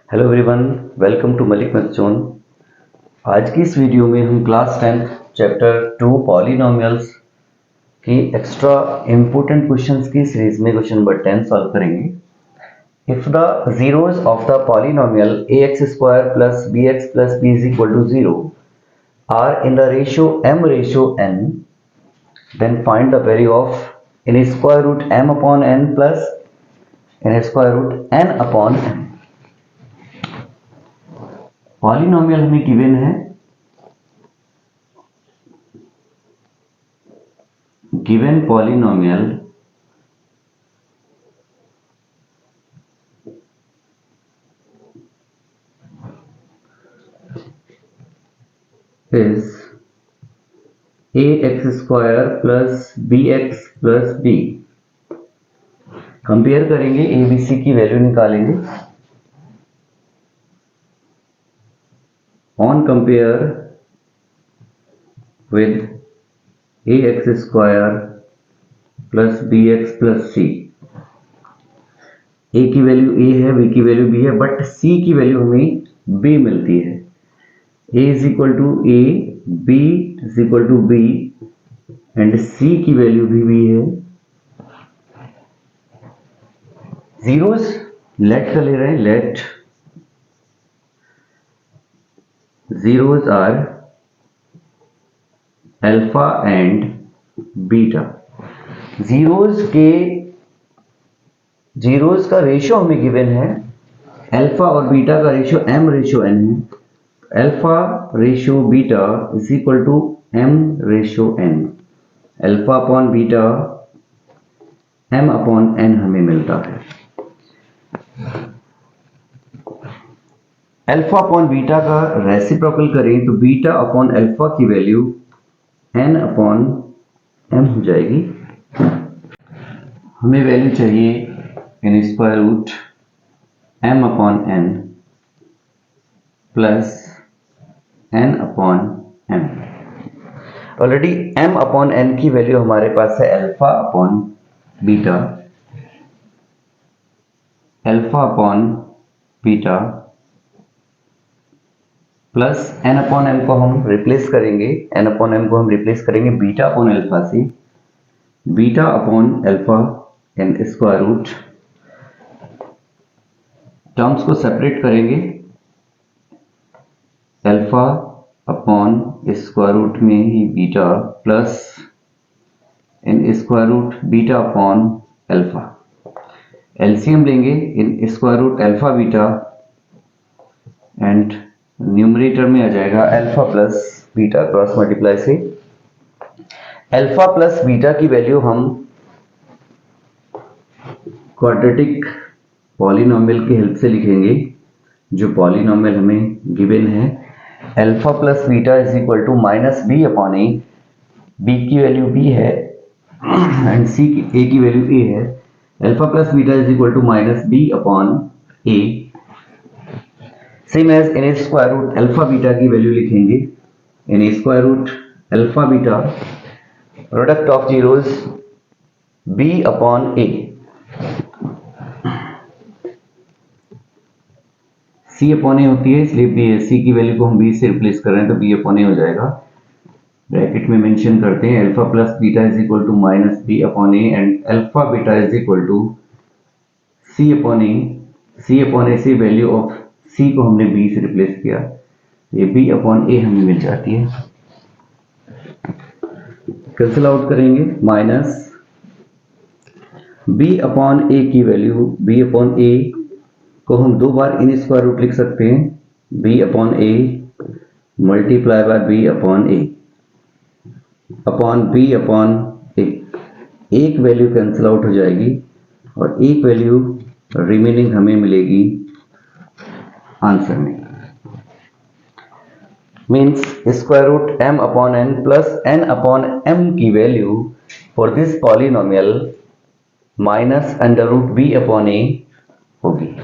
Hello everyone, welcome to Malik maths. आज की इस वीडियो में हम क्लास 10 चैप्टर 2 पॉलिनोमियल्स की एक्स्ट्रा इम्पोर्टेंट क्वेश्चंस की सीरीज में क्वेश्चन नंबर 10 सॉल्व करेंगे। If the zeros of the polynomial ax square plus bx plus b is equal to 0 are in the ratio m/n, then find the value of in square root m upon n plus in square root n upon n। Polynomial हमें given है, given पॉलिनोमियल is ax square plus bx plus b। Compare करेंगे, abc की value निकालेंगे। On compare with ax square plus bx plus c। a की value a है, b की value b है, बट c की वैल्यू हमें b मिलती है। a is equal to a, b is equal to b and c की value भी b है। जीरोस लेट का ले रहे हैं, let zeros are alpha and beta. Zeros का रेशियो हमें गिवन है, अल्फा और बीटा का रेशियो m/n है। Alpha ratio beta is equal to m/n। Alpha upon beta m upon n हमें मिलता है। अल्फा अपॉन बीटा का रेसिप्रोकल करें तो बीटा अपॉन अल्फा की वैल्यू n अपॉन m हो जाएगी। हमें वैल्यू चाहिए in square root m upon n plus n upon m। Already m upon n की वैल्यू हमारे पास है alpha upon beta, alpha upon beta plus n upon m को हम रिप्लेस करेंगे, n अपॉन m को हम रिप्लेस करेंगे बीटा अपॉन अल्फा से, beta upon alpha in square root. Terms को सेपरेट करेंगे, अल्फा अपॉन स्क्वायर रूट में ही beta plus in square root beta upon alpha. LCM लेंगे in square root alpha beta and numerator में आ जाएगा alpha plus beta cross multiply से। Alpha plus beta की वैल्यू हम क्वाड्रेटिक पॉलिनोमियल की हेल्प से लिखेंगे। जो पॉलिनोमियल हमें गिवन है alpha plus beta is equal to minus b upon a. B की वैल्यू बी है एंड सी की ए की वैल्यू ए है। Alpha plus beta is equal to minus b upon a. Same as in square root alpha beta की value लिखेंगे, in square root alpha beta product of zeros b upon a। c upon a होती है, इसलिए c की value को हम b से replace कर रहे हैं तो b अपॉन a हो जाएगा। ब्रैकेट में मेंशन करते हैं alpha plus beta is equal to minus b upon a and alpha beta is equal to c upon a। c upon a से वैल्यू ऑफ c को हमने b से replace किया, ये b अपॉन a हमें मिल जाती है। कैंसिल आउट करेंगे, माइनस b अपॉन a की वैल्यू b अपॉन a को हम दो बार इन स्क्वायर रूट लिख सकते हैं, b upon a multiply by b upon a upon b upon a। एक वैल्यू कैंसिल आउट हो जाएगी और एक वैल्यू रिमेनिंग हमें मिलेगी आंसर में। Means square root m upon n plus n upon m की value for this polynomial minus under root b upon a होगी।